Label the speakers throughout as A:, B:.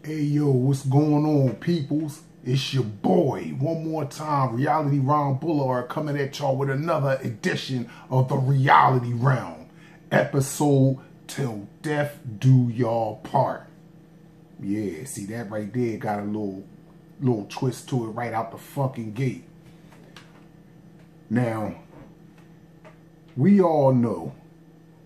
A: Hey yo, what's going on, peoples? It's your boy, one more time, Reality Round Boulevard, coming at y'all with another edition of the Reality Round. Episode Till Death Do Y'all Part. Yeah, see that right there got a little twist to it right out the fucking gate. Now, we all know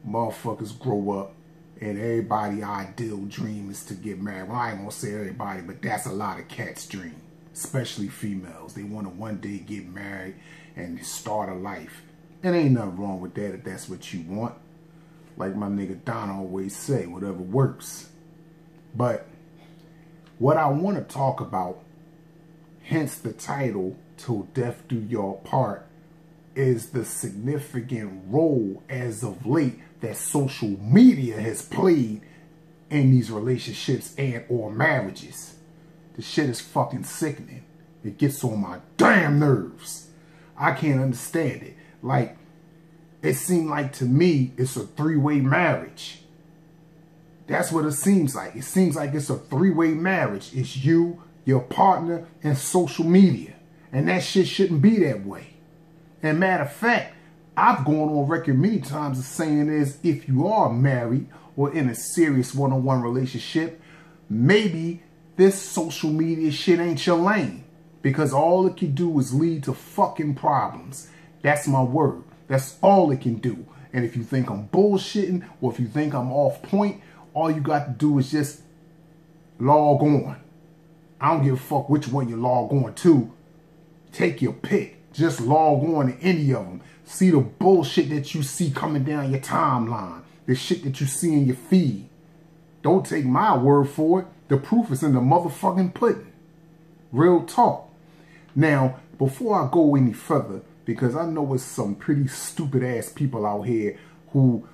A: motherfuckers grow up and everybody's ideal dream is to get married. Well, I ain't gonna say everybody, but that's a lot of cats' dream, especially females. They want to one day get married and start a life. And ain't nothing wrong with that if that's what you want. Like my nigga Don always say, whatever works. But what I want to talk about, hence the title, Till Death Do Y'all Part, is the significant role as of late that social media has played in these relationships and or marriages. The shit is fucking sickening. It gets on my damn nerves. I can't understand it. Like, it seemed like to me it's a three-way marriage. That's what it seems like. It seems like it's a three-way marriage. It's you, your partner, and social media. And that shit shouldn't be that way. And matter of fact, I've gone on record many times as saying is, if you are married or in a serious one-on-one relationship, maybe this social media shit ain't your lane. Because all it can do is lead to fucking problems. That's my word. That's all it can do. And if you think I'm bullshitting or if you think I'm off point, all you got to do is just log on. I don't give a fuck which one you log on to. Take your pick. Just log on to any of them. See the bullshit that you see coming down your timeline. The shit that you see in your feed. Don't take my word for it. The proof is in the motherfucking pudding. Real talk. Now, before I go any further, because I know it's some pretty stupid ass people out here who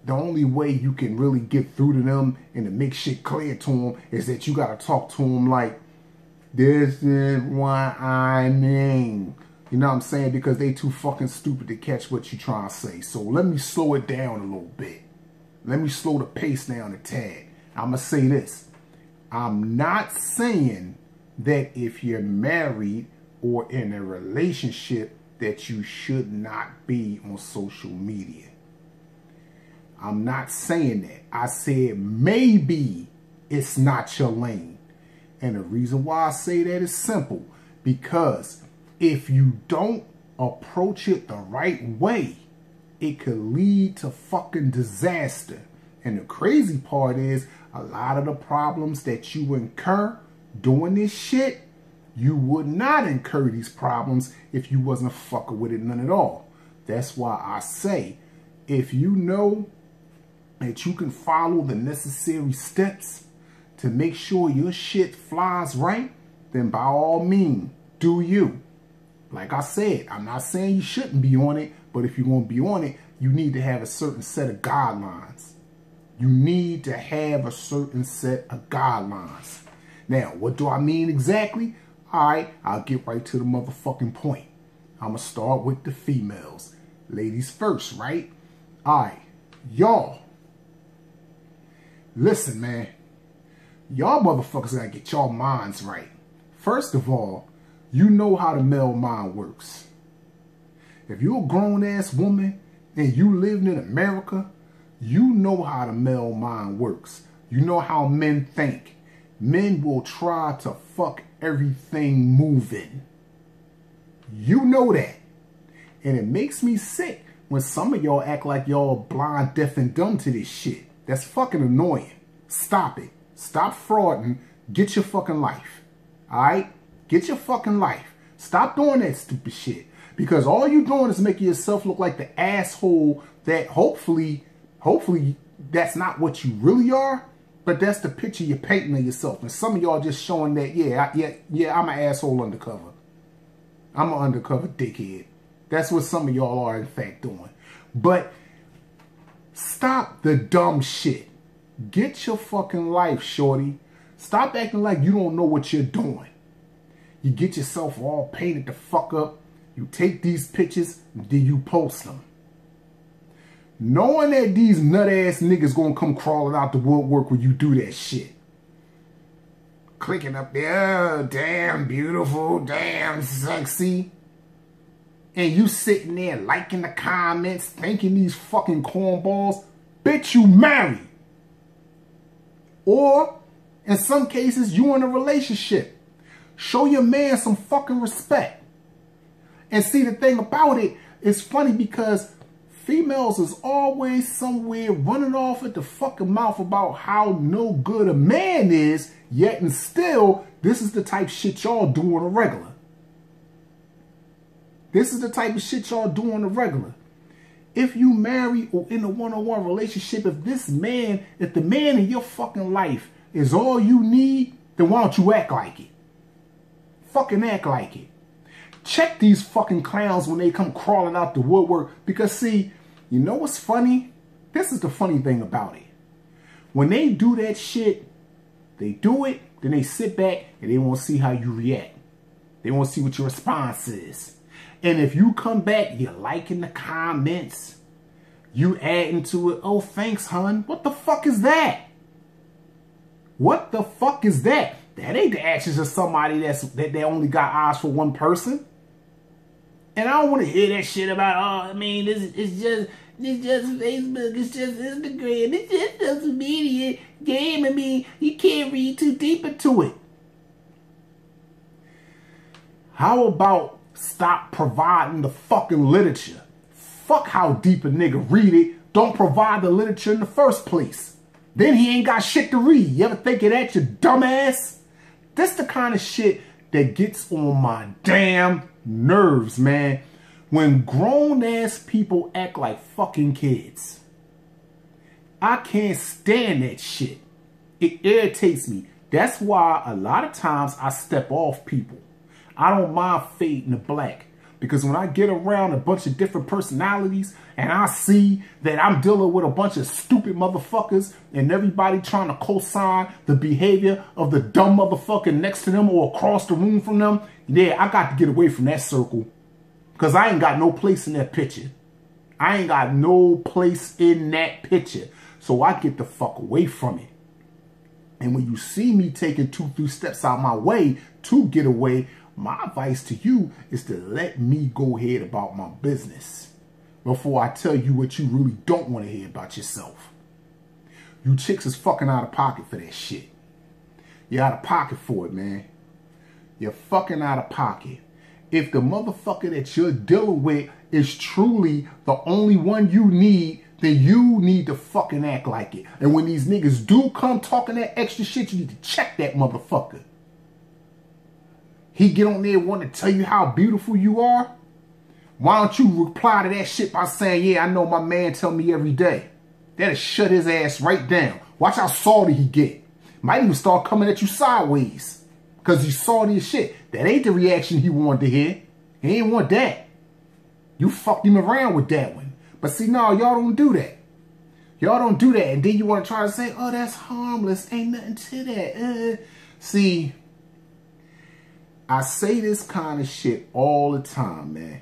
A: the only way you can really get through to them and to make shit clear to them is that you got to talk to them like, this is what I mean. You know what I'm saying? Because they too fucking stupid to catch what you're trying to say. So let me slow it down a little bit. Let me slow the pace down a tad. I'm going to say this. I'm not saying that if you're married or in a relationship that you should not be on social media. I'm not saying that. I said maybe it's not your lane. And the reason why I say that is simple. Because if you don't approach it the right way, it could lead to fucking disaster. And the crazy part is, a lot of the problems that you incur doing this shit, you would not incur these problems if you wasn't fucking with it none at all. That's why I say, if you know that you can follow the necessary steps to make sure your shit flies right, then by all means, do you. Like I said, I'm not saying you shouldn't be on it, but if you're going to be on it, you need to have a certain set of guidelines. You need to have a certain set of guidelines. Now, what do I mean exactly? All right, I'll get right to the motherfucking point. I'm going to start with the females. Ladies first, right? All right, y'all. Listen, man. Y'all motherfuckers got to get y'all minds right. First of all, you know how the male mind works. If you're a grown-ass woman and you lived in America, you know how the male mind works. You know how men think. Men will try to fuck everything moving. You know that. And it makes me sick when some of y'all act like y'all blind, deaf, and dumb to this shit. That's fucking annoying. Stop it. Stop frauding. Get your fucking life. Alright? Get your fucking life. Stop doing that stupid shit. Because all you're doing is making yourself look like the asshole that hopefully that's not what you really are. But that's the picture you're painting of yourself. And some of y'all just showing that, yeah, I'm an asshole undercover. I'm an undercover dickhead. That's what some of y'all are in fact doing. But stop the dumb shit. Get your fucking life, shorty. Stop acting like you don't know what you're doing. You get yourself all painted the fuck up. You take these pictures, then you post them. Knowing that these nut ass niggas gonna come crawling out the woodwork when you do that shit. clicking up there, oh, damn beautiful, damn sexy. And you sitting there liking the comments, thanking these fucking cornballs. Bitch, you married. Or, in some cases, you in a relationship. Show your man some fucking respect. And see, the thing about it, it's funny because females is always somewhere running off at the fucking mouth about how no good a man is, yet and still, this is the type of shit y'all do on a regular. This is the type of shit y'all do on the regular. If you marry or in a one-on-one relationship, if the man in your fucking life is all you need, then why don't you act like it? Fucking act like it. Check these fucking clowns when they come crawling out the woodwork. Because see, you know what's funny? This is the funny thing about it. When they do that shit, they do it, then they sit back and they want to see how you react. They want to see what your response is. And if you come back, you're liking the comments, you adding to it, oh, thanks, hun. What the fuck is that? What the fuck is that? That ain't the actions of somebody that they only got eyes for one person. And I don't want to hear that shit about, oh, I mean, it's just Facebook, it's just Instagram, it's just social media game. I mean, you can't read too deep into it. How about stop providing the fucking literature? Fuck how deep a nigga read it. Don't provide the literature in the first place. Then he ain't got shit to read. You ever think of that, you dumbass? This the kind of shit that gets on my damn nerves, man. When grown-ass people act like fucking kids. I can't stand that shit. It irritates me. That's why a lot of times I step off people. I don't mind fading to black. Because when I get around a bunch of different personalities and I see that I'm dealing with a bunch of stupid motherfuckers and everybody trying to co-sign the behavior of the dumb motherfucker next to them or across the room from them, yeah, I got to get away from that circle. Because I ain't got no place in that picture. I ain't got no place in that picture. So I get the fuck away from it. And when you see me taking 2-3 steps out my way to get away, my advice to you is to let me go ahead about my business before I tell you what you really don't want to hear about yourself. You chicks is fucking out of pocket for that shit. You're out of pocket for it, man. You're fucking out of pocket. If the motherfucker that you're dealing with is truly the only one you need, then you need to fucking act like it. And when these niggas do come talking that extra shit, you need to check that motherfucker. He get on there wanting to tell you how beautiful you are. Why don't you reply to that shit by saying, yeah, I know my man tell me every day. That'll shut his ass right down. Watch how salty he get. Might even start coming at you sideways. Because he's salty as shit. That ain't the reaction he wanted to hear. He ain't want that. You fucked him around with that one. But see, no, y'all don't do that. Y'all don't do that. And then you want to try to say, oh, that's harmless. Ain't nothing to that. See, I say this kind of shit all the time, man.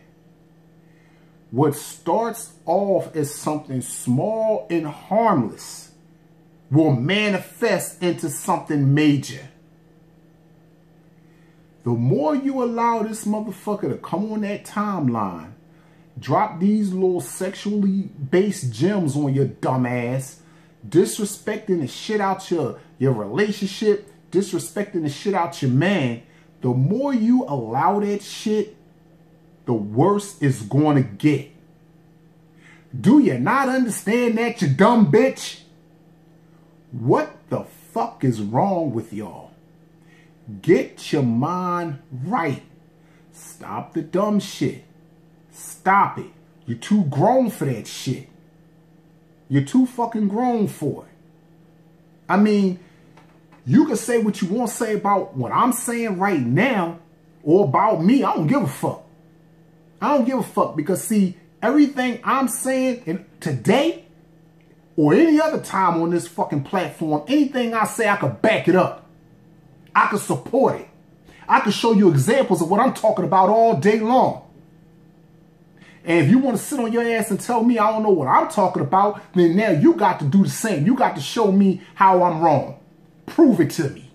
A: What starts off as something small and harmless will manifest into something major. The more you allow this motherfucker to come on that timeline, drop these little sexually based gems on your dumb ass, disrespecting the shit out your relationship, disrespecting the shit out your man, the more you allow that shit, the worse it's going to get. Do you not understand that, you dumb bitch? What the fuck is wrong with y'all? Get your mind right. Stop the dumb shit. Stop it. You're too grown for that shit. You're too fucking grown for it. I mean, you can say what you want to say about what I'm saying right now or about me. I don't give a fuck. I don't give a fuck because, see, everything I'm saying today or any other time on this fucking platform, anything I say, I could back it up. I could support it. I could show you examples of what I'm talking about all day long. And if you want to sit on your ass and tell me I don't know what I'm talking about, then now you got to do the same. You got to show me how I'm wrong. Prove it to me.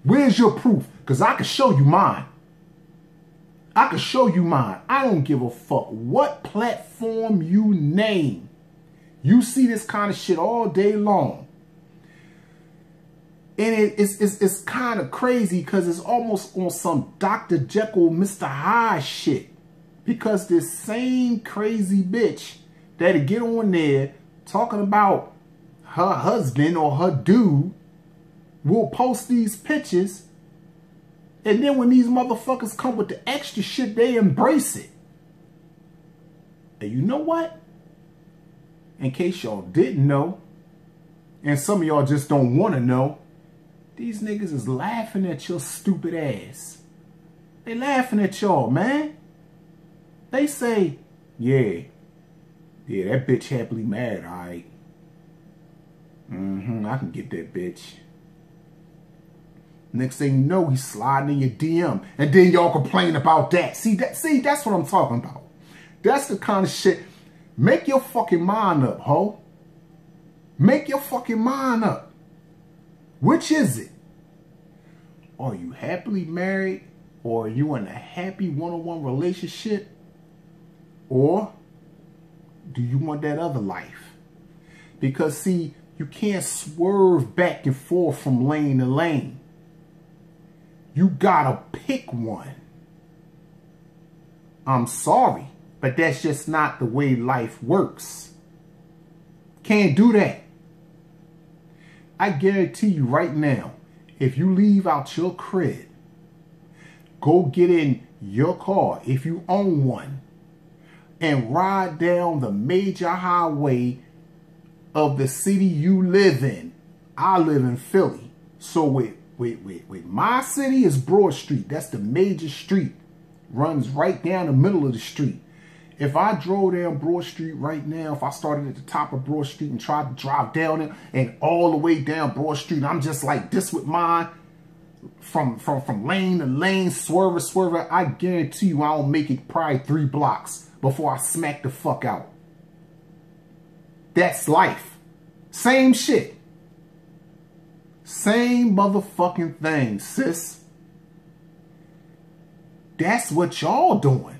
A: Where's your proof? Because I can show you mine. I can show you mine. I don't give a fuck what platform you name. You see this kind of shit all day long. And it's kind of crazy because it's almost on some Dr. Jekyll, Mr. Hyde shit. Because this same crazy bitch that'll get on there talking about her husband or her dude will post these pictures. And then when these motherfuckers come with the extra shit, they embrace it. And you know what? In case y'all didn't know, and some of y'all just don't want to know, these niggas is laughing at your stupid ass. They laughing at y'all, man. They say, yeah, that bitch happily married, all right. I can get that bitch. Next thing you know, he's sliding in your DM. And then y'all complain about that. See, that's what I'm talking about. That's the kind of shit. Make your fucking mind up, ho. Make your fucking mind up. Which is it? Are you happily married? Or are you in a happy one-on-one relationship? Or do you want that other life? Because, see, you can't swerve back and forth from lane to lane. You gotta pick one. I'm sorry, but that's just not the way life works. Can't do that. I guarantee you right now, if you leave out your crib, go get in your car, if you own one, and ride down the major highway of the city you live in. I live in Philly. So with my city is Broad Street. That's the major street. Runs right down the middle of the street. If I drove down Broad Street right now, if I started at the top of Broad Street and tried to drive down it and all the way down Broad Street, I'm just like this with mine, from lane to lane, swerving, I guarantee you I don't make it probably 3 blocks before I smack the fuck out. That's life. Same shit. Same motherfucking thing, sis. That's what y'all doing.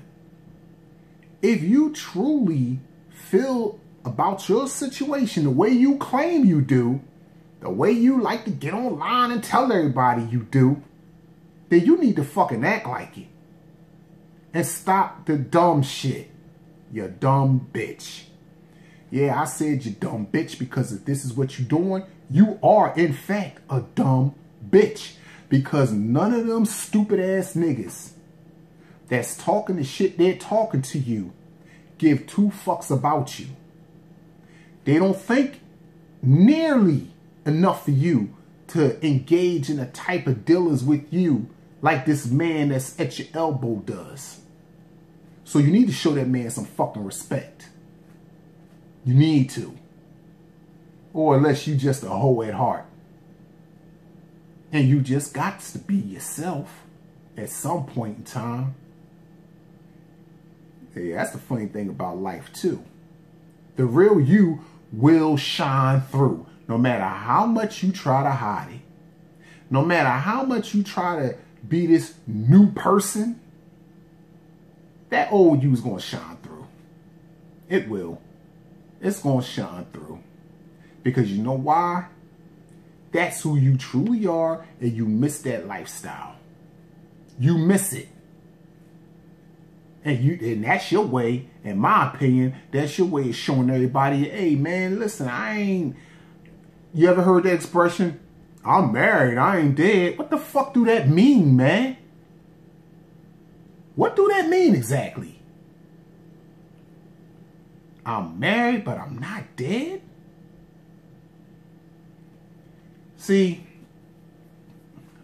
A: If you truly feel about your situation the way you claim you do, the way you like to get online and tell everybody you do, then you need to fucking act like it. And stop the dumb shit. You dumb bitch. Yeah, I said you dumb bitch because if this is what you're doing, you are, in fact, a dumb bitch. Because none of them stupid ass niggas that's talking the shit they're talking to you give 2 fucks about you. They don't think nearly enough for you to engage in a type of dealings with you like this man that's at your elbow does. So you need to show that man some fucking respect. You need to. Or unless you just a hoe at heart. And you just got to be yourself at some point in time. Yeah, that's the funny thing about life too. The real you will shine through. No matter how much you try to hide it. No matter how much you try to be this new person. That old you is going to shine through. It will. It's going to shine through. Because you know why? That's who you truly are, and you miss that lifestyle. You miss it. And that's your way, in my opinion, that's your way of showing everybody, hey man, listen, you ever heard that expression? I'm married, I ain't dead. What the fuck do that mean, man? What do that mean exactly? I'm married, but I'm not dead? See,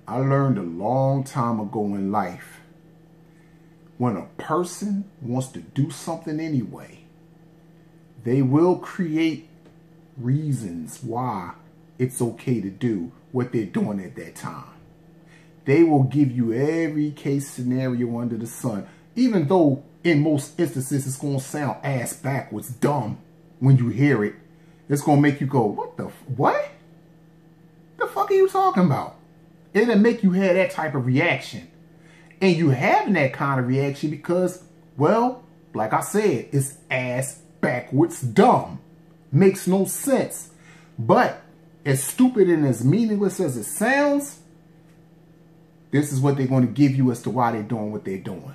A: I learned a long time ago in life, when a person wants to do something anyway, they will create reasons why it's okay to do what they're doing at that time. They will give you every case scenario under the sun, even though in most instances it's going to sound ass backwards dumb when you hear it. It's going to make you go, what the fuck are you talking about? It'll make you have that type of reaction. And you having that kind of reaction because, well, like I said, it's ass backwards dumb. Makes no sense. But as stupid and as meaningless as it sounds, this is what they're going to give you as to why they're doing what they're doing.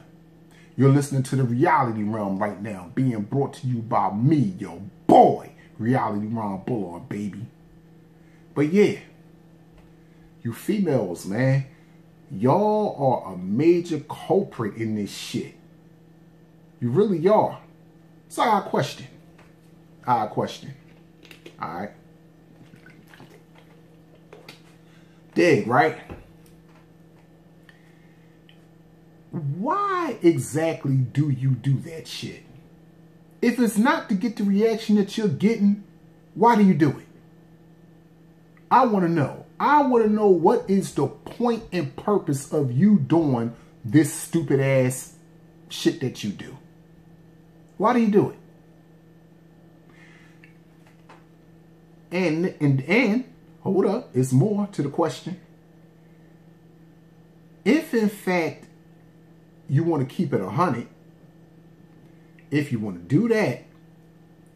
A: You're listening to the Reality Realm right now, being brought to you by me, your boy, Reality Realm Bullard, baby. But yeah, you females, man, y'all are a major culprit in this shit. You really are. So I got a question. Alright. Dig, right? Why exactly do you do that shit? If it's not to get the reaction that you're getting, why do you do it? I want to know. I want to know what is the point and purpose of you doing this stupid ass shit that you do. Why do you do it? And hold up, it's more to the question. If in fact you want to keep it 100, if you want to do that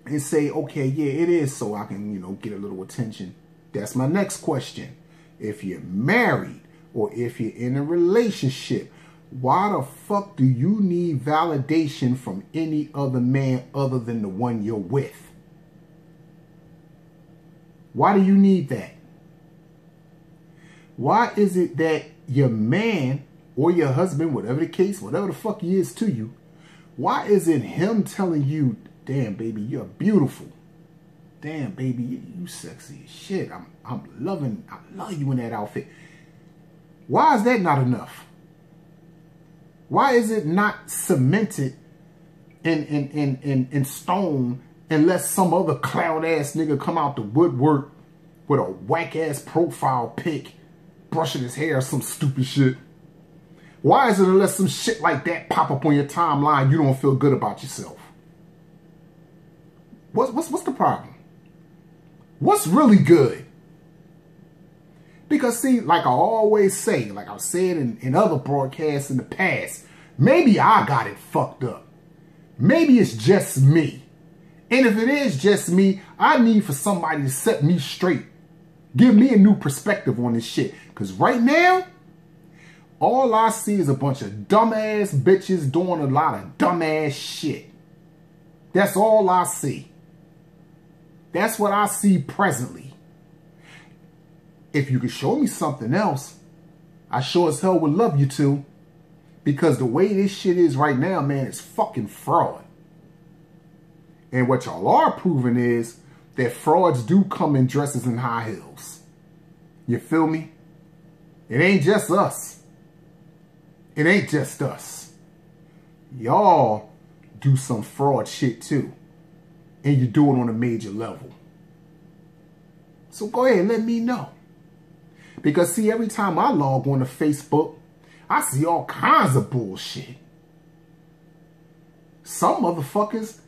A: and say, okay, yeah, it is so I can, get a little attention. That's my next question. If you're married or if you're in a relationship, why the fuck do you need validation from any other man other than the one you're with? Why do you need that? Why is it that your man or your husband, whatever the case, whatever the fuck he is to you, why is it him telling you, damn, baby, you're beautiful. Damn, baby, you sexy as shit. I love you in that outfit. Why is that not enough? Why is it not cemented in stone unless some other clown ass nigga come out the woodwork with a whack ass profile pic, brushing his hair or some stupid shit? Why is it unless some shit like that pop up on your timeline, you don't feel good about yourself? What's the problem? What's really good? Because see, like I always say, like I've said in other broadcasts in the past, maybe I got it fucked up. Maybe it's just me. And if it is just me, I need for somebody to set me straight. Give me a new perspective on this shit. Because right now, all I see is a bunch of dumbass bitches doing a lot of dumbass shit. That's all I see. That's what I see presently. If you could show me something else, I sure as hell would love you to. Because the way this shit is right now, man, it's fucking fraud. And what y'all are proving is that frauds do come in dresses and high heels. You feel me? It ain't just us. It ain't just us. Y'all do some fraud shit too. And you do it on a major level. So go ahead and let me know. Because see, every time I log on to Facebook, I see all kinds of bullshit. Some motherfuckers,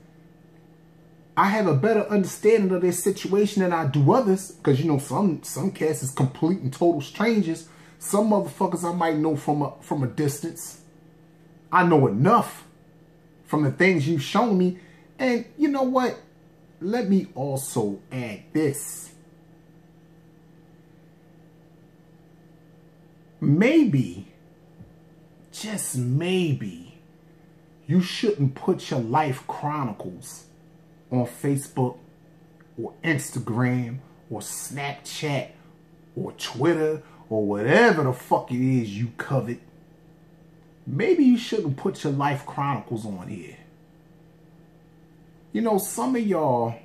A: I have a better understanding of their situation than I do others. Because, some cats is complete and total strangers. Some motherfuckers I might know from a distance. I know enough from the things you've shown me. And you know what? Let me also add this. Maybe, just maybe, you shouldn't put your life chronicles on Facebook or Instagram or Snapchat or Twitter or whatever the fuck it is you covet. Maybe you shouldn't put your life chronicles on here. Some of y'all,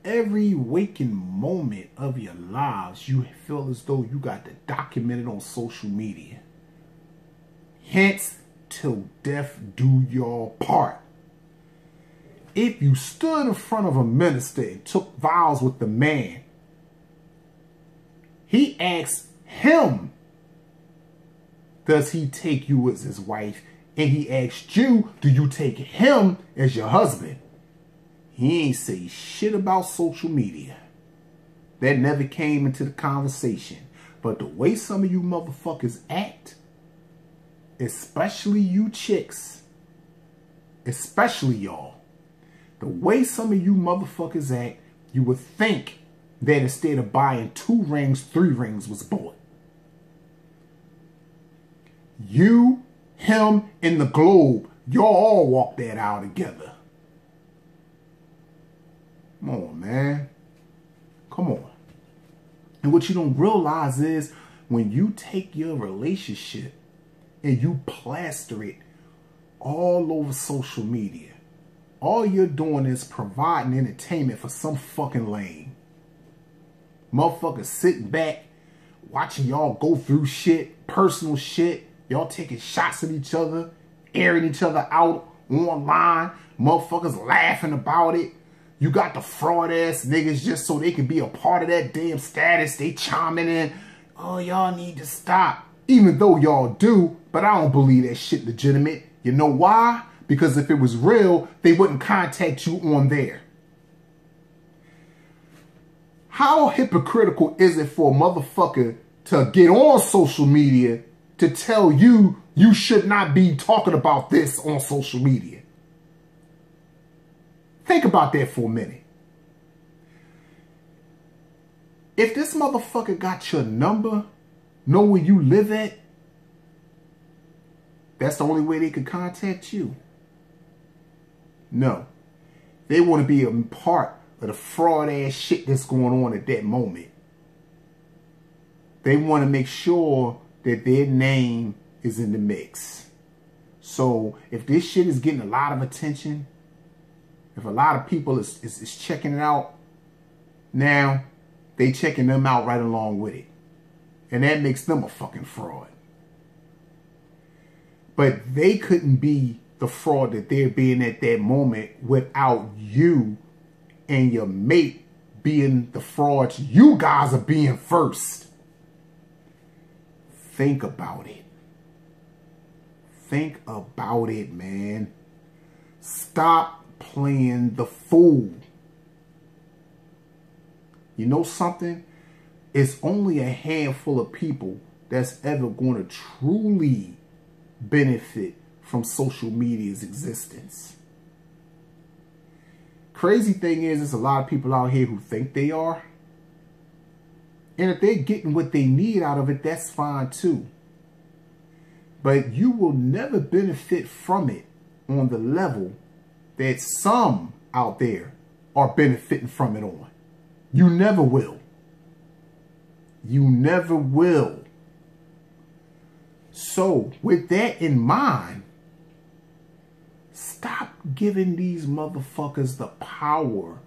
A: every waking moment of your lives, you feel as though you got to document it on social media. Hence, till death do your part. If you stood in front of a minister and took vows with the man, he asked him, does he take you as his wife? And he asked you, do you take him as your husband? He ain't say shit about social media. That never came into the conversation. But the way some of you motherfuckers act, especially you chicks, especially y'all, the way some of you motherfuckers act, you would think that instead of buying 2 rings, 3 rings was bought. You, him, and the globe, y'all all walk that out together. Come on, man. Come on. And what you don't realize is when you take your relationship and you plaster it all over social media, all you're doing is providing entertainment for some fucking lame. Motherfuckers sitting back, watching y'all go through shit, personal shit. Y'all taking shots at each other, airing each other out online. Motherfuckers laughing about it. You got the fraud ass niggas just so they can be a part of that damn status. They chiming in. Oh, y'all need to stop. Even though y'all do, but I don't believe that shit legitimate. You know why? Because if it was real, they wouldn't contact you on there. How hypocritical is it for a motherfucker to get on social media to tell you you should not be talking about this on social media? Think about that for a minute. If this motherfucker got your number, know where you live at, that's the only way they could contact you. No. They want to be a part of the fraud ass shit that's going on at that moment. They want to make sure that their name is in the mix. So if this shit is getting a lot of attention, if a lot of people is checking it out, now they checking them out right along with it. And that makes them a fucking fraud. But they couldn't be the fraud that they're being at that moment without you and your mate being the frauds you guys are being first. Think about it. Think about it, man. Stop playing the fool. You know something? It's only a handful of people that's ever going to truly benefit from social media's existence. Crazy thing is, there's a lot of people out here who think they are. And if they're getting what they need out of it, that's fine too. But you will never benefit from it on the level that some out there are benefiting from it on. You never will. You never will. So, with that in mind, stop giving these motherfuckers the power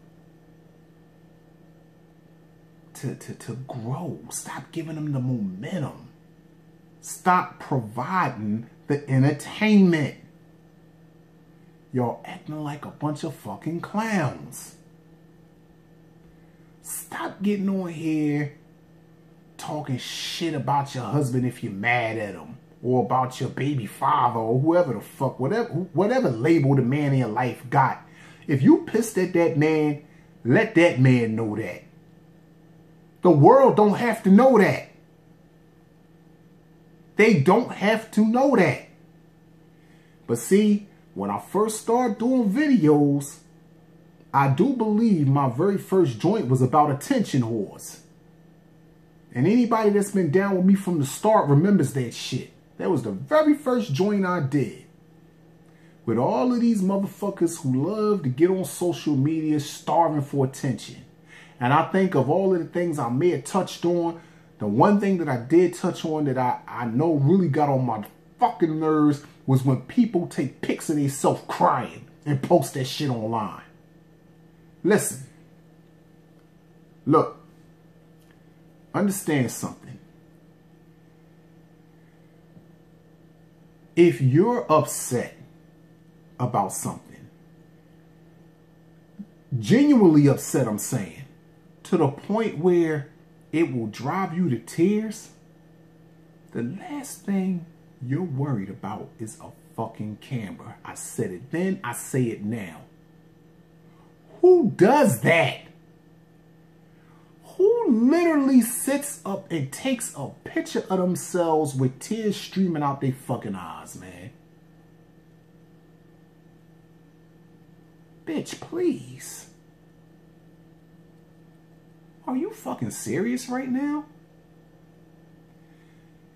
A: to grow. Stop giving them the momentum. Stop providing the entertainment. Y'all acting like a bunch of fucking clowns. Stop getting on here talking shit about your husband if you're mad at him, or about your baby father, or whoever the fuck, whatever label the man in your life got. If you pissed at that man, let that man know that. The world don't have to know that. They don't have to know that. But see, when I first started doing videos, I do believe my very first joint was about attention whores. And anybody that's been down with me from the start remembers that shit. That was the very first joint I did. With all of these motherfuckers who love to get on social media starving for attention. And I think of all of the things I may have touched on, the one thing that I did touch on that I know really got on my fucking nerves was when people take pics of themselves crying and post that shit online. Listen. Look. Understand something. If you're upset about something, genuinely upset, I'm saying, to the point where it will drive you to tears, the last thing you're worried about is a fucking camera. I said it then, I say it now. Who does that? Who who literally sits up and takes a picture of themselves with tears streaming out their fucking eyes, man? Bitch, please. Are you fucking serious right now?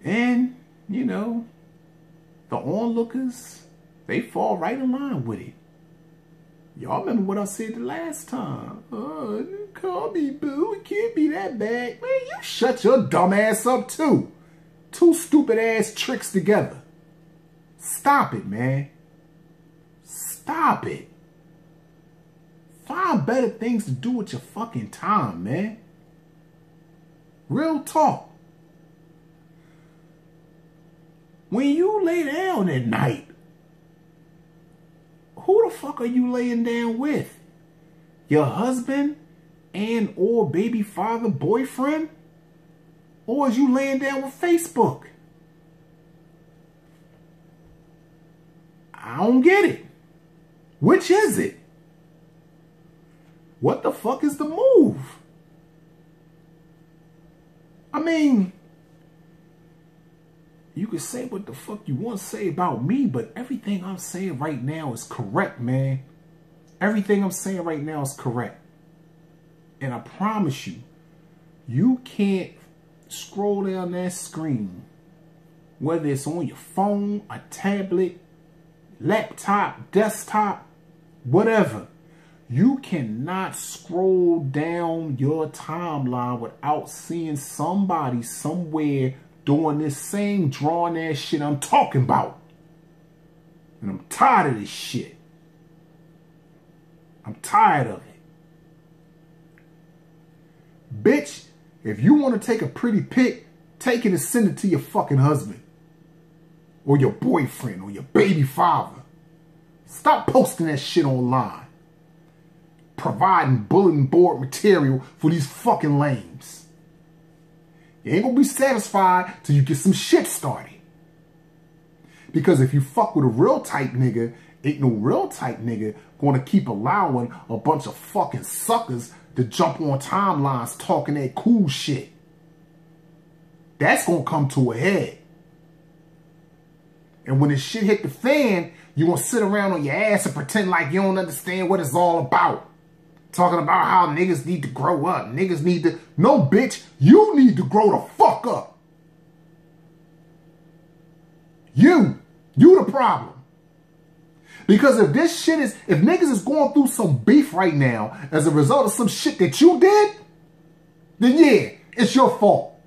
A: And, you know, the onlookers, they fall right in line with it. Y'all remember what I said the last time. Call me boo. It can't be that bad. Man, you shut your dumb ass up too. Two stupid ass tricks together. Stop it, man. Stop it. Find better things to do with your fucking time, man. Real talk. When you lay down at night, who the fuck are you laying down with? Your husband and or baby father boyfriend? Or is you laying down with Facebook? I don't get it. Which is it? What the fuck is the move? I mean, you can say what the fuck you want to say about me, but everything I'm saying right now is correct, man. Everything I'm saying right now is correct. And I promise you, you can't scroll down that screen, whether it's on your phone, a tablet, laptop, desktop, whatever. You cannot scroll down your timeline without seeing somebody somewhere doing this same drawing ass shit I'm talking about. And I'm tired of this shit. I'm tired of it. Bitch, if you want to take a pretty pic, take it and send it to your fucking husband. Or your boyfriend or your baby father. Stop posting that shit online. Providing bulletin board material for these fucking lames. You ain't gonna be satisfied till you get some shit started. Because if you fuck with a real type nigga, ain't no real type nigga gonna keep allowing a bunch of fucking suckers to jump on timelines talking that cool shit. That's gonna come to a head. And when this shit hit the fan, you gonna sit around on your ass and pretend like you don't understand what it's all about. Talking about how niggas need to grow up. Niggas need to... No, bitch. You need to grow the fuck up. You the problem. Because if this shit is... If niggas is going through some beef right now as a result of some shit that you did, then yeah, it's your fault.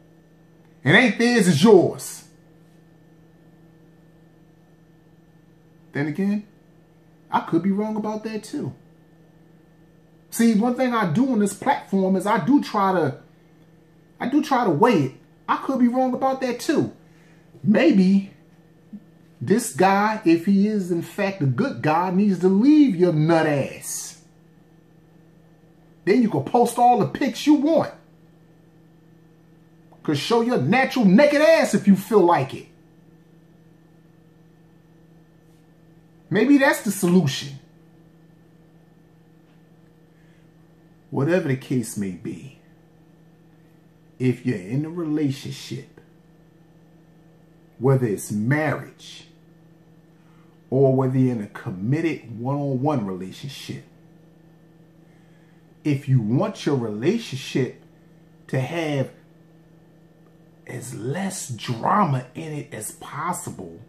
A: It ain't theirs, it's yours. Then again, I could be wrong about that too. See, one thing I do on this platform is I do try to weigh it. I could be wrong about that too. Maybe this guy, if he is in fact a good guy, needs to leave your nut ass. Then you can post all the pics you want. Could show your natural naked ass if you feel like it. Maybe that's the solution. Whatever the case may be, if you're in a relationship, whether it's marriage or whether you're in a committed one-on-one relationship, if you want your relationship to have as less drama in it as possible,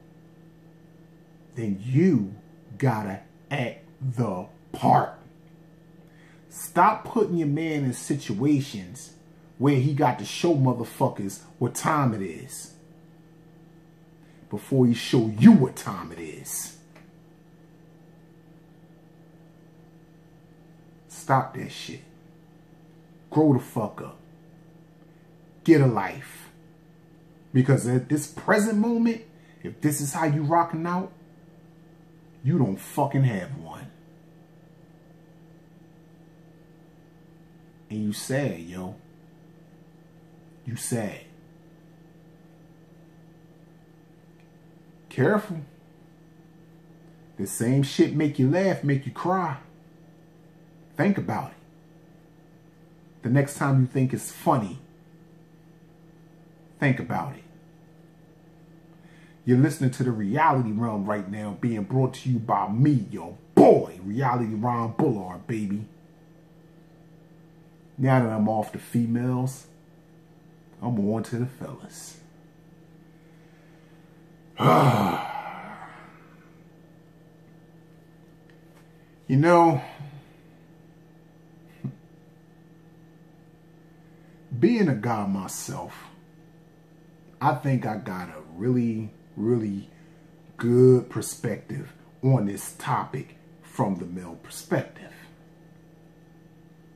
A: then you gotta act the part. Stop putting your man in situations where he got to show motherfuckers what time it is before he show you what time it is. Stop that shit. Grow the fuck up. Get a life. Because at this present moment, if this is how you rocking out, you don't fucking have one. And you sad, yo. You sad. Careful. The same shit make you laugh, make you cry. Think about it. The next time you think it's funny, think about it. You're listening to the Reality Realm right now, being brought to you by me, your boy, Reality Ron Bullard, baby. Now that I'm off the females, I'm on to the fellas. You know, being a guy myself, I think I got a really good perspective on this topic from the male perspective.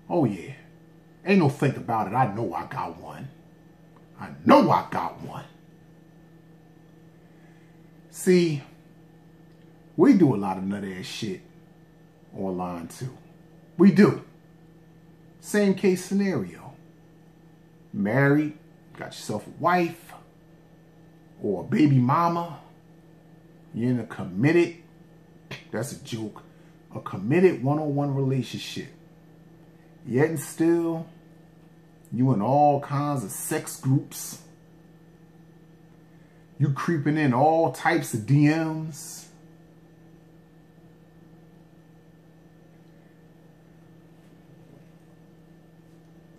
A: Oh yeah. Ain't no think about it. I know I got one. I know I got one. See, we do a lot of nut ass shit online too. We do. Same case scenario. Married, got yourself a wife or a baby mama. You're in a committed, that's a joke, a committed one-on-one relationship. Yet and still, you in all kinds of sex groups. You creeping in all types of DMs.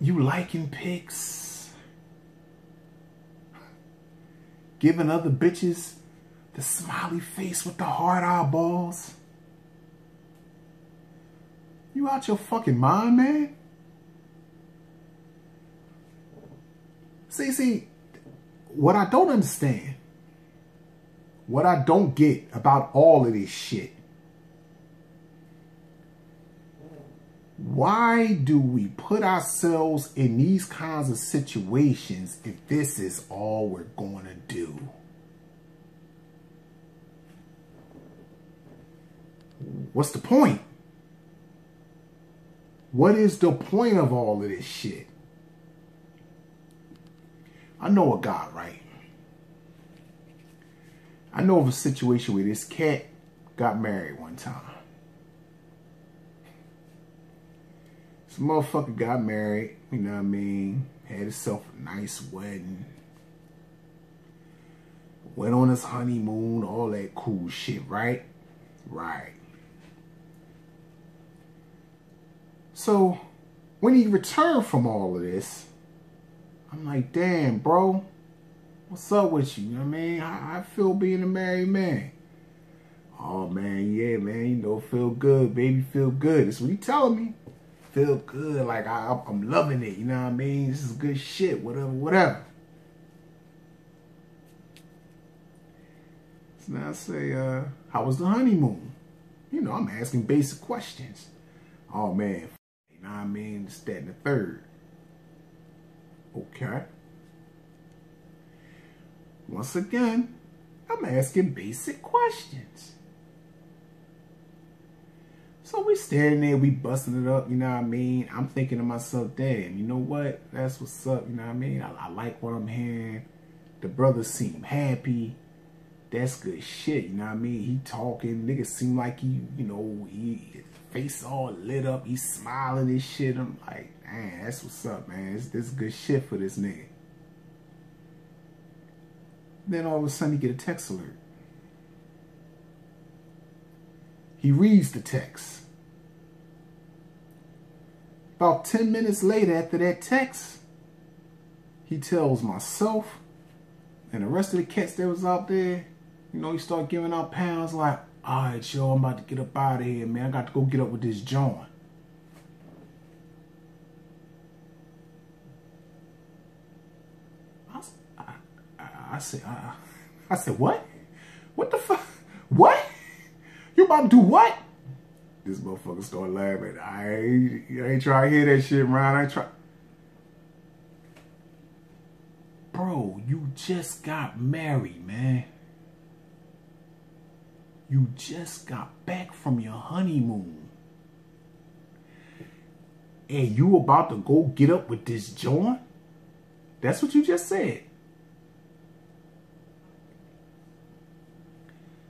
A: You liking pics. Giving other bitches the smiley face with the hard eyeballs. You out your fucking mind, man? See, what I don't understand, what I don't get about all of this shit, why do we put ourselves in these kinds of situations if this is all we're going to do? What's the point? What is the point of all of this shit? I know a guy, right? I know of a situation where this cat got married one time. This motherfucker got married, you know what I mean? Had himself a nice wedding. Went on his honeymoon, all that cool shit, right? Right. So, when he returned from all of this, I'm like, damn, bro, what's up with you? You know what I mean? How I feel being a married man. Oh, man, yeah, man, you know, feel good, baby, feel good. That's what he telling me. Feel good, like I'm loving it, you know what I mean? This is good shit, whatever. So now I say, how was the honeymoon? You know, I'm asking basic questions. Oh, man, you know what I mean? This, that, and the third. Okay. Once again, I'm asking basic questions. So we standing there, we busting it up, you know what I mean? I'm thinking to myself, damn, you know what? That's what's up, you know what I mean? I like what I'm hearing. The brothers seem happy. That's good shit, you know what I mean? He talking, niggas seem like he, you know, his face all lit up, he's smiling and shit. I'm like, man, that's what's up, man. This good shit for this nigga. Then all of a sudden, he get a text alert. He reads the text. About 10 minutes later after that text, he tells myself and the rest of the cats that was out there, you know, he start giving out pounds like, all right, yo, I'm about to get up out of here, man. I got to go get up with this joint. I said, what? What the fuck? What? You about to do what? This motherfucker started laughing. I ain't trying to hear that shit, Ron. I ain't try. Bro, you just got married, man. You just got back from your honeymoon. And you about to go get up with this joint? That's what you just said.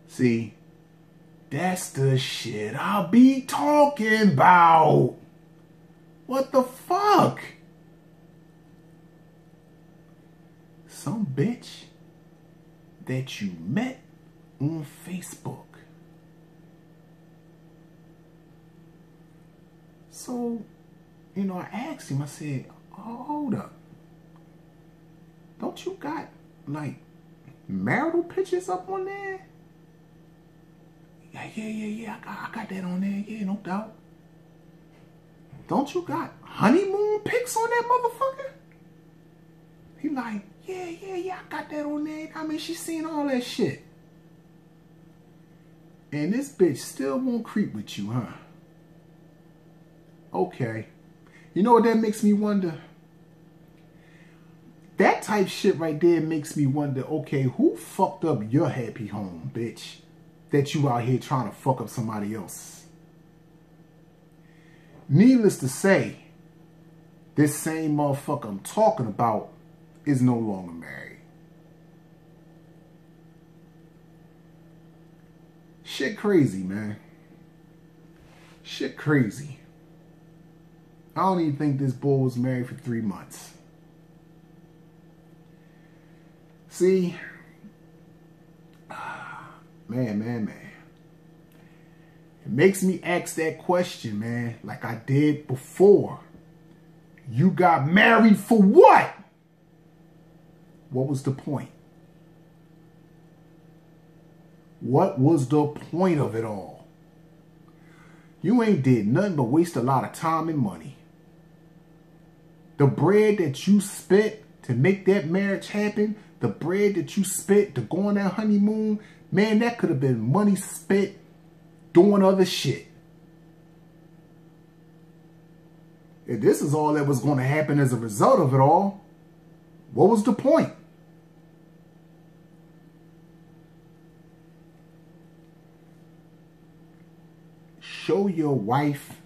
A: See, that's the shit I'll be talking about. What the fuck? some bitch that you met on Facebook. So, you know, I asked him, I said, oh, hold up. Don't you got, like, marital pictures up on there? Yeah, I got that on there. Yeah, no doubt. Don't you got honeymoon pics on that motherfucker? He like, yeah, I got that on there. I mean, she seen all that shit. And this bitch still won't creep with you, huh? Okay. You know what that makes me wonder? That type shit right there makes me wonder, okay, who fucked up your happy home, bitch? That you out here trying to fuck up somebody else. Needless to say, this same motherfucker I'm talking about is no longer married. Shit crazy, man. Shit crazy. I don't even think this boy was married for 3 months. See, man. It makes me ask that question, man, like I did before. You got married for what? What was the point? What was the point of it all? You ain't did nothing but waste a lot of time and money. The bread that you spent to make that marriage happen, the bread that you spent to go on that honeymoon, man, that could have been money spent doing other shit. If this is all that was going to happen as a result of it all, what was the point? Show your wife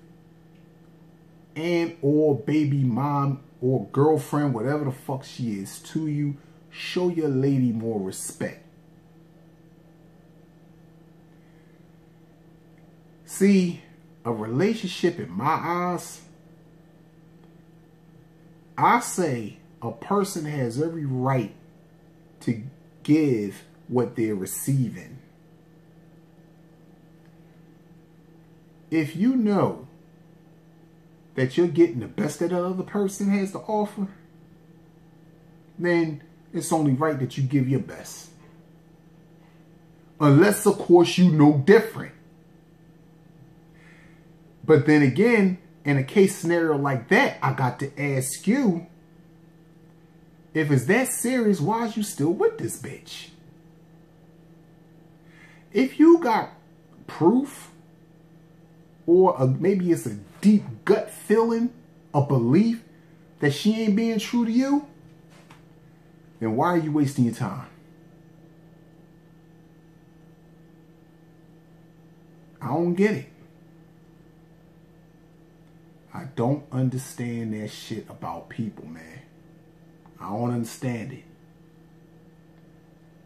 A: and or baby mom or girlfriend, whatever the fuck she is to you, show your lady more respect. See, a relationship in my eyes, I say a person has every right to give what they're receiving. If you know that you're getting the best that the other person has to offer, then it's only right that you give your best. Unless, of course, you know different. But then again, in a case scenario like that, I got to ask you, if it's that serious, why is you still with this bitch? If you got proof, or maybe it's a deep gut feeling, a belief that she ain't being true to you, then why are you wasting your time? I don't get it. I don't understand that shit about people, man. I don't understand it.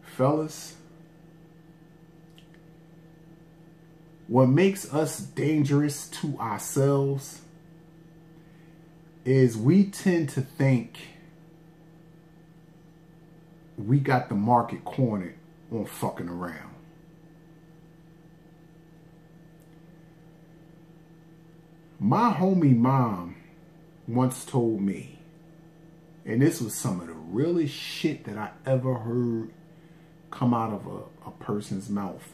A: Fellas, what makes us dangerous to ourselves is we tend to think we got the market cornered on fucking around. My homie mom once told me, and this was some of the realest shit that I ever heard come out of a person's mouth.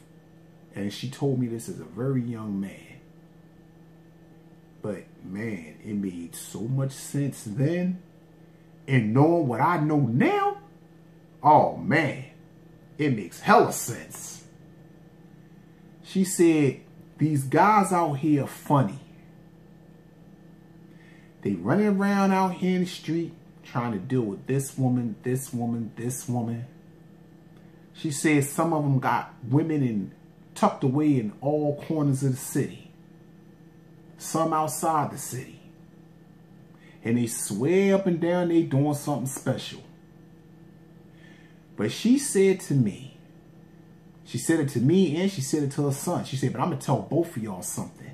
A: And she told me this as a very young man. But man, it made so much sense then. And knowing what I know now, oh man, it makes hella sense. She said, these guys out here are funny. They running around out here in the street trying to deal with this woman, this woman, this woman. She said some of them got women tucked away in all corners of the city. Some outside the city. And they swear up and down they doing something special. But she said to me, she said it to me and she said it to her son. She said, but I'm going to tell both of y'all something.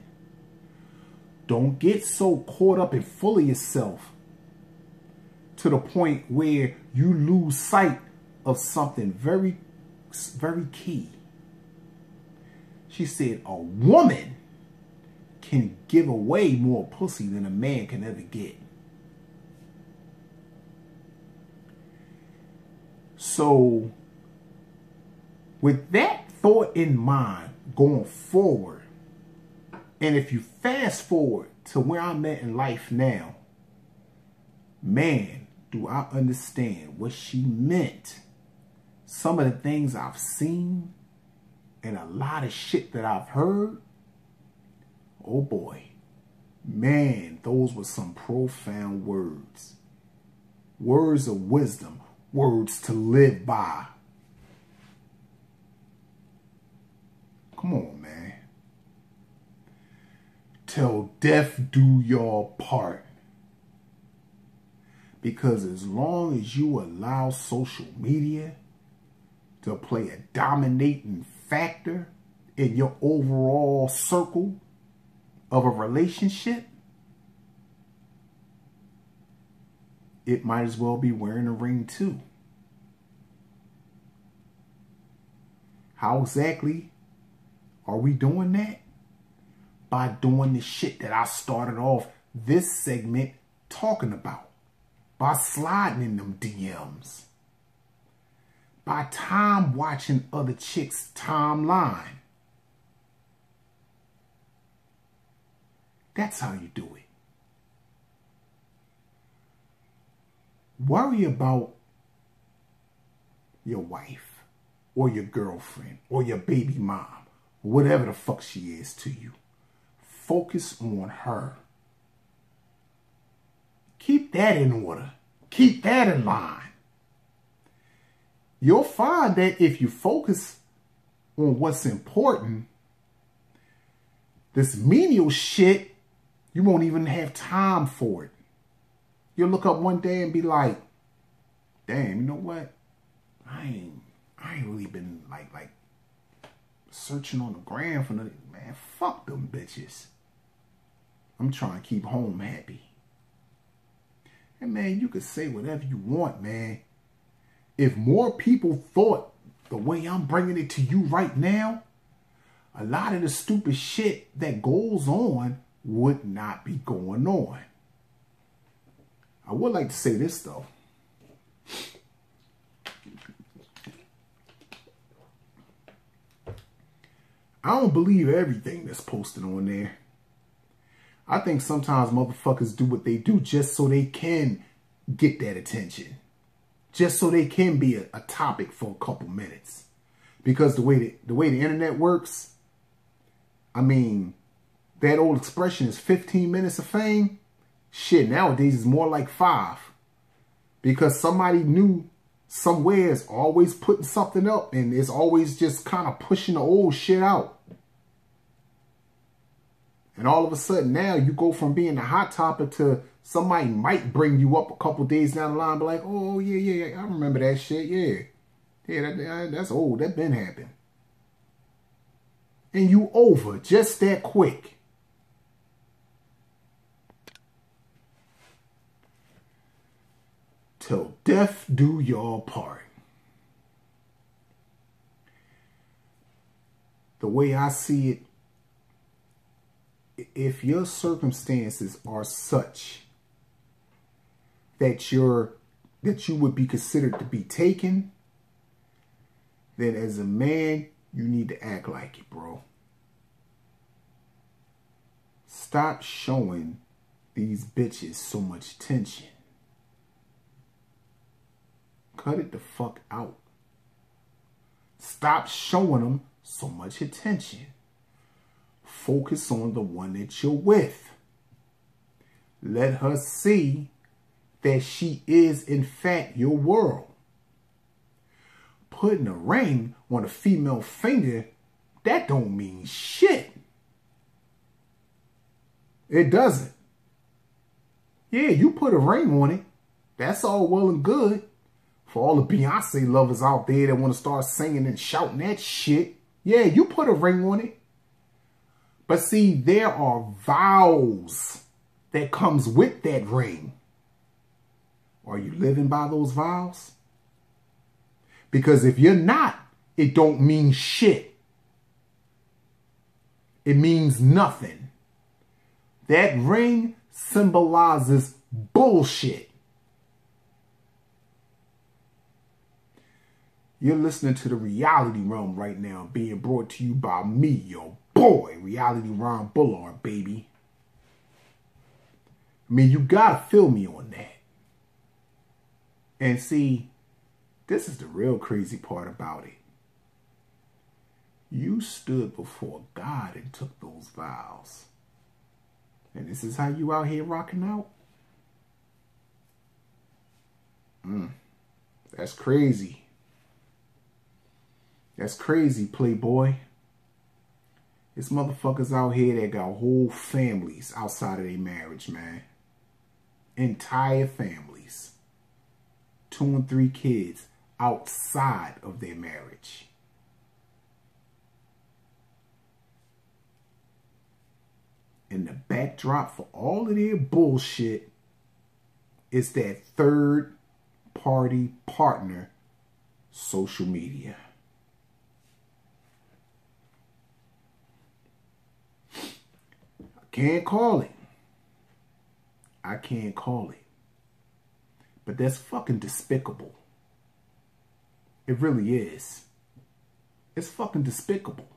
A: Don't get so caught up and full of yourself to the point where you lose sight of something very, very key. She said a woman can give away more pussy than a man can ever get. So, with that thought in mind, going forward, and if you fast forward to where I'm at in life now, man, do I understand what she meant. Some of the things I've seen and a lot of shit that I've heard, oh boy, man, those were some profound words. Words of wisdom, words to live by. Come on, man. Till death do your part. Because as long as you allow social media to play a dominating factor in your overall circle of a relationship, it might as well be wearing a ring too. How exactly are we doing that? By doing the shit that I started off this segment talking about. By sliding in them DMs. By time watching other chicks' timeline. That's how you do it. Worry about your wife or your girlfriend or your baby mom, whatever the fuck she is to you. Focus on her. Keep that in order. Keep that in line. You'll find that if you focus on what's important, this menial shit, you won't even have time for it. You'll look up one day and be like, damn, you know what? I ain't really been like searching on the gram for nothing. Man, fuck them bitches. I'm trying to keep home happy. And man, you can say whatever you want, man. If more people thought the way I'm bringing it to you right now, a lot of the stupid shit that goes on would not be going on. I would like to say this, though. I don't believe everything that's posted on there. I think sometimes motherfuckers do what they do just so they can get that attention. Just so they can be a topic for a couple minutes. Because the way the internet works, I mean, that old expression is 15 minutes of fame. Shit, nowadays it's more like 5. Because somebody new somewhere is always putting something up and is always just kind of pushing the old shit out. And all of a sudden now you go from being a hot topic to somebody might bring you up a couple days down the line and be like, oh, yeah, I remember that shit, yeah. Yeah, that's old, that been happened. And you over just that quick. Till death do your part. The way I see it, if your circumstances are such that you would be considered to be taken, then as a man, you need to act like it, bro. Stop showing these bitches so much tension. Cut it the fuck out. Stop showing them so much attention. Focus on the one that you're with. Let her see that she is, in fact, your world. Putting a ring on a female finger, that don't mean shit. It doesn't. Yeah, you put a ring on it. That's all well and good. For all the Beyonce lovers out there that want to start singing and shouting that shit. Yeah, you put a ring on it. But see, there are vows that comes with that ring. Are you living by those vows? Because if you're not, it don't mean shit. It means nothing. That ring symbolizes bullshit. You're listening to the Reality Realm right now, being brought to you by me, your boy, Reality Ron Bullard, baby. I mean, you gotta feel me on that. And see, this is the real crazy part about it. You stood before God and took those vows. And this is how you out here rocking out? That's crazy. That's crazy, Playboy. It's motherfuckers out here that got whole families outside of their marriage, man. Entire families. 2 and 3 kids outside of their marriage. And the backdrop for all of their bullshit is that third party partner, social media. Can't call it. I can't call it. But that's fucking despicable. It really is. It's fucking despicable.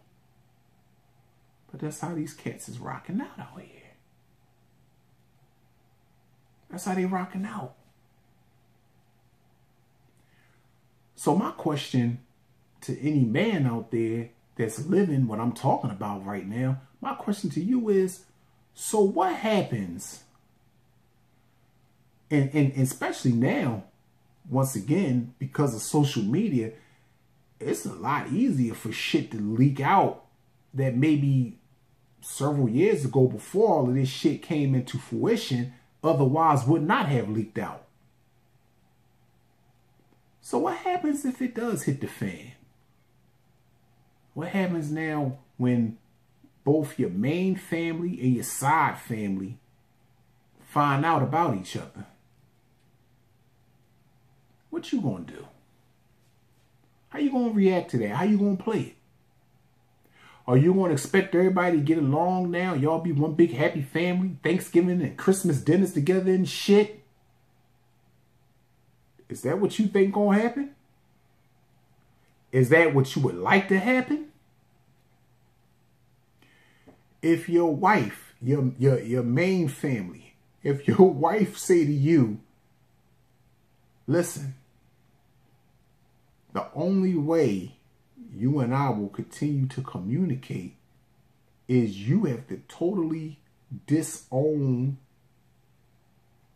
A: But that's how these cats is rocking out here. That's how they rocking out. So my question to any man out there that's living what I'm talking about right now, my question to you is, so what happens, and especially now, once again, because of social media, it's a lot easier for shit to leak out that maybe several years ago, before all of this shit came into fruition, otherwise would not have leaked out. So what happens if it does hit the fan? What happens now when both your main family and your side family find out about each other? What you gonna do? How you gonna react to that? How you gonna play it? Are you gonna expect everybody to get along now? Y'all be one big happy family, Thanksgiving and Christmas dinners together and shit? Is that what you think gonna happen? Is that what you would like to happen? If your wife, your main family, if your wife say to you, listen, the only way you and I will continue to communicate is you have to totally disown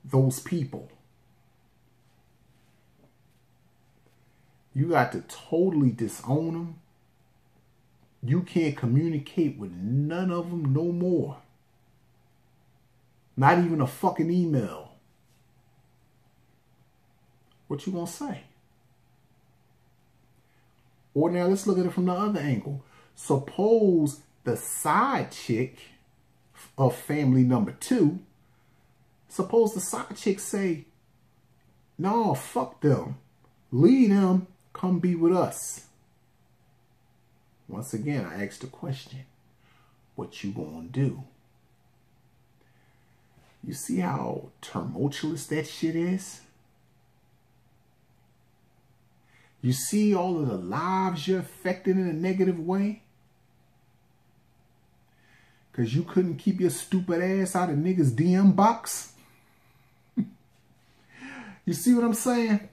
A: those people. You got to totally disown them. You can't communicate with none of them no more. Not even a fucking email. What you gonna say? Or now let's look at it from the other angle. Suppose the side chick of family number 2, suppose the side chick say, no, fuck them. Leave them, come be with us. Once again, I asked the question, what you gonna do? You see how tumultuous that shit is? You see all of the lives you're affecting in a negative way? Because you couldn't keep your stupid ass out of niggas' DM box? You see what I'm saying?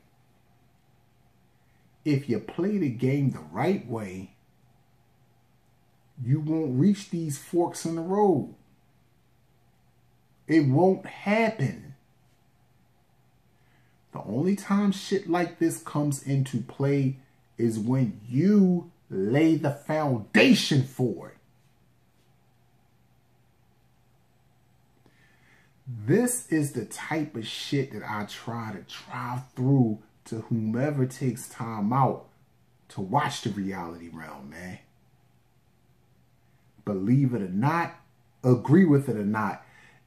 A: If you play the game the right way, you won't reach these forks in the road. It won't happen. The only time shit like this comes into play is when you lay the foundation for it. This is the type of shit that I try to drive through to whomever takes time out to watch the Reality Realm, man. Believe it or not, agree with it or not,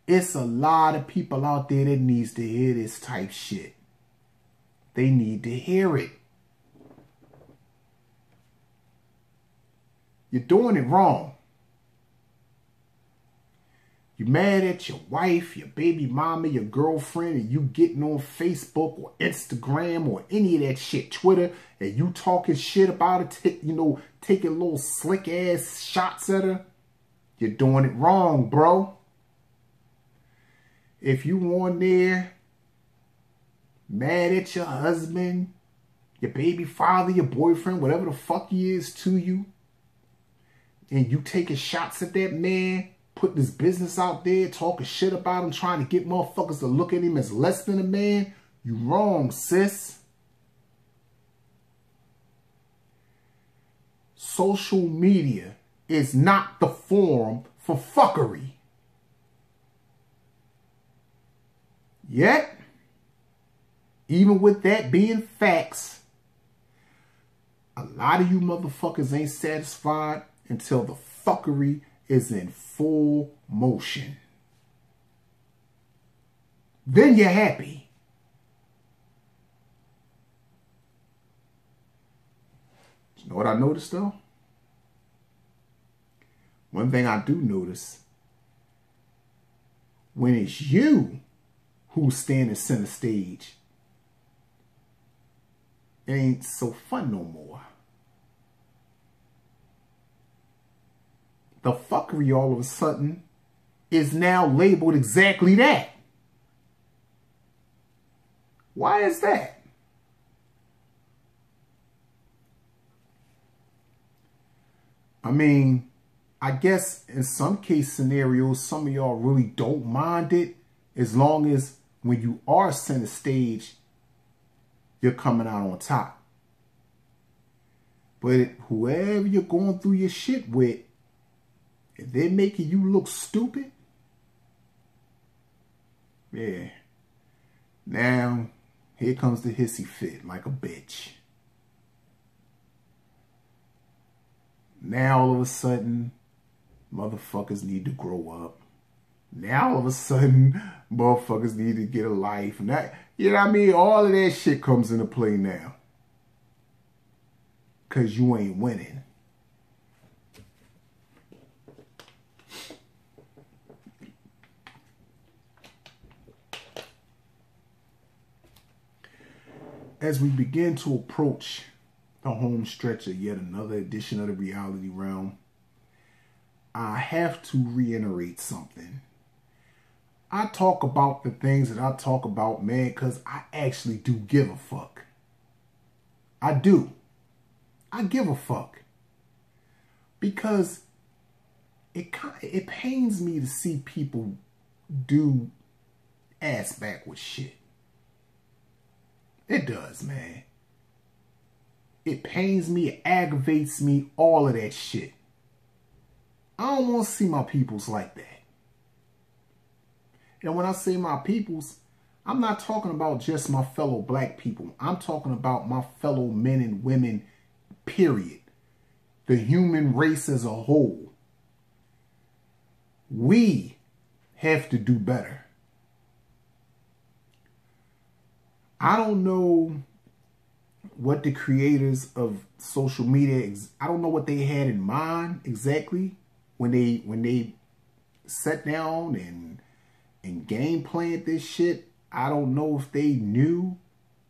A: it's a lot of people out there that needs to hear this type shit. They need to hear it. You're doing it wrong. You're mad at your wife, your baby mama, your girlfriend, and you getting on Facebook or Instagram or any of that shit, Twitter, and you talking shit about it, taking little slick ass shots at her. You're doing it wrong, bro. If you on there mad at your husband, your baby father, your boyfriend, whatever the fuck he is to you, and you taking shots at that man, putting his business out there, talking shit about him, trying to get motherfuckers to look at him as less than a man, you wrong, sis. Social media is not the forum for fuckery. Yet, even with that being facts, a lot of you motherfuckers ain't satisfied until the fuckery is in full motion. Then you're happy. You know what I noticed though? One thing I do notice, when it's you who's standing center stage, it ain't so fun no more. The fuckery all of a sudden is now labeled exactly that. Why is that? I mean, I guess in some case scenarios, some of y'all really don't mind it as long as when you are center stage, you're coming out on top. But whoever you're going through your shit with, if they're making you look stupid, yeah. Now, here comes the hissy fit like a bitch. Now, all of a sudden, motherfuckers need to grow up. Now, all of a sudden, motherfuckers need to get a life. And that, you know what I mean? All of that shit comes into play now. Because you ain't winning. As we begin to approach the home stretch of yet another edition of the Reality Realm, I have to reiterate something. I talk about the things that I talk about, man, because I actually do give a fuck. I do. I give a fuck. Because it pains me to see people do ass backwards shit. It does, man. It pains me, it aggravates me, all of that shit. I don't want to see my peoples like that. And when I say my peoples, I'm not talking about just my fellow black people. I'm talking about my fellow men and women, period. The human race as a whole. We have to do better. I don't know what the creators of social media, I don't know what they had in mind exactly when they sat down and game planned this shit. I don't know if they knew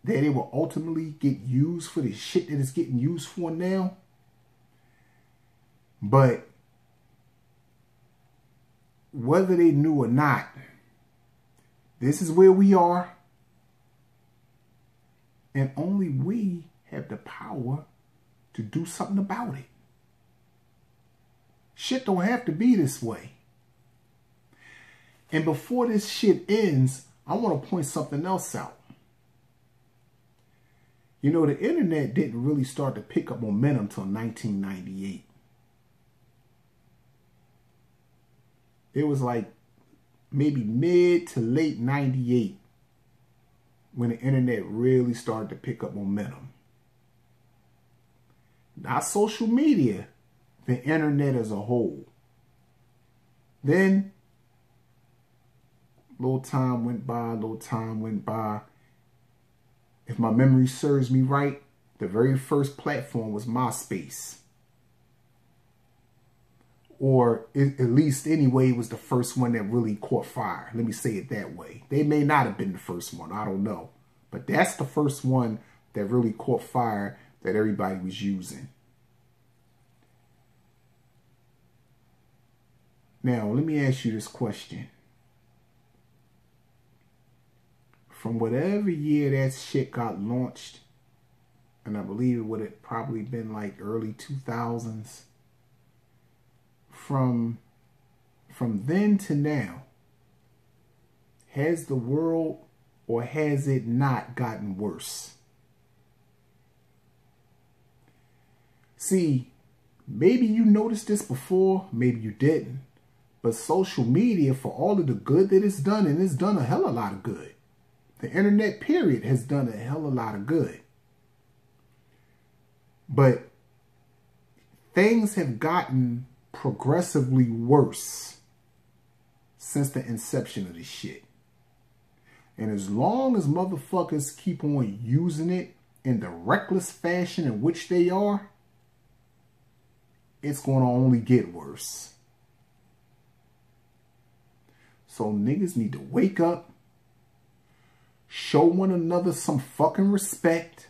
A: that it will ultimately get used for the shit that it's getting used for now. But whether they knew or not, this is where we are. And only we have the power to do something about it. Shit don't have to be this way. And before this shit ends, I want to point something else out. You know, the internet didn't really start to pick up momentum until 1998. It was like maybe mid to late 98 when the internet really started to pick up momentum. Not social media, the internet as a whole. Then, little time went by, If my memory serves me right, the very first platform was MySpace. Or at least anyway, it was the first one that really caught fire. Let me say it that way. They may not have been the first one. I don't know. But that's the first one that really caught fire that everybody was using. Now, let me ask you this question. From whatever year that shit got launched, and I believe it would have probably been like early 2000s, from then to now, has the world or has it not gotten worse? See, maybe you noticed this before, maybe you didn't, but social media, for all of the good that it's done, and it's done a hell of a lot of good. The internet, period, has done a hell of a lot of good. But things have gotten progressively worse since the inception of this shit. And as long as motherfuckers keep on using it in the reckless fashion in which they are, it's going to only get worse. So niggas need to wake up, show one another some fucking respect.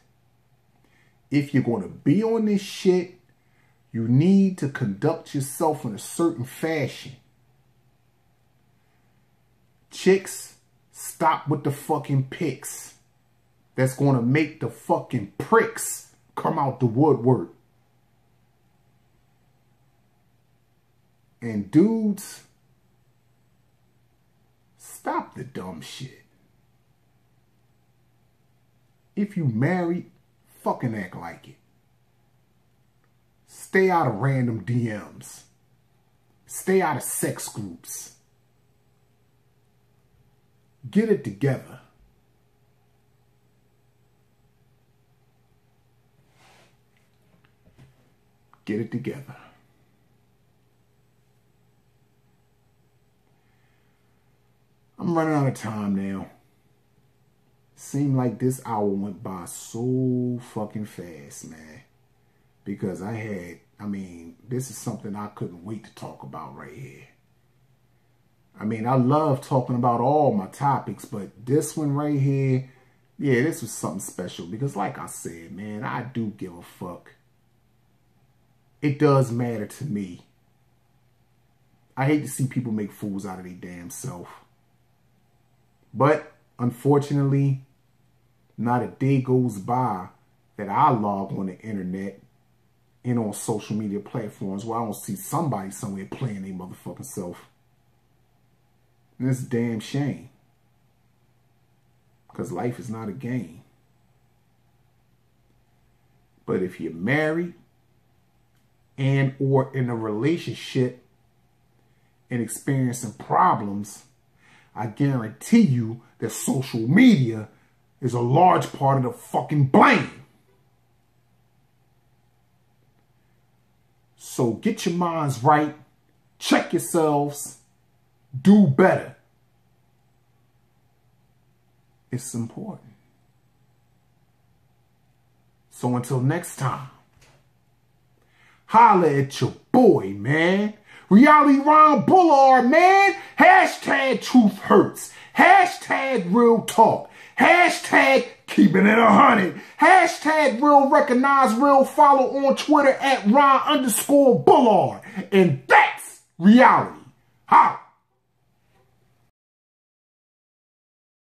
A: If you're going to be on this shit, you need to conduct yourself in a certain fashion. Chicks, stop with the fucking pics. That's going to make the fucking pricks come out the woodwork. And dudes, stop the dumb shit. If you married, fucking act like it. Stay out of random DMs. Stay out of sex groups. Get it together. Get it together. I'm running out of time now. Seemed like this hour went by so fucking fast, man. Because this is something I couldn't wait to talk about right here. I love talking about all my topics, but this one right here, yeah, this was something special. Because like I said, man, I do give a fuck. It does matter to me. I hate to see people make fools out of their damn self. But, unfortunately, not a day goes by that I log on the internet and on social media platforms where I don't see somebody somewhere playing their motherfucking self. And it's a damn shame. Because life is not a game. But if you're married and or in a relationship and experiencing problems, I guarantee you that social media is a large part of the fucking blame. So get your minds right, check yourselves, do better. It's important. So until next time, holla at your boy, man. Reality Ron Bullard, man. Hashtag truth hurts. Hashtag real talk. Hashtag keeping it 100. Hashtag real recognize, real follow on Twitter at Ron_Bullard. And that's reality. Holla.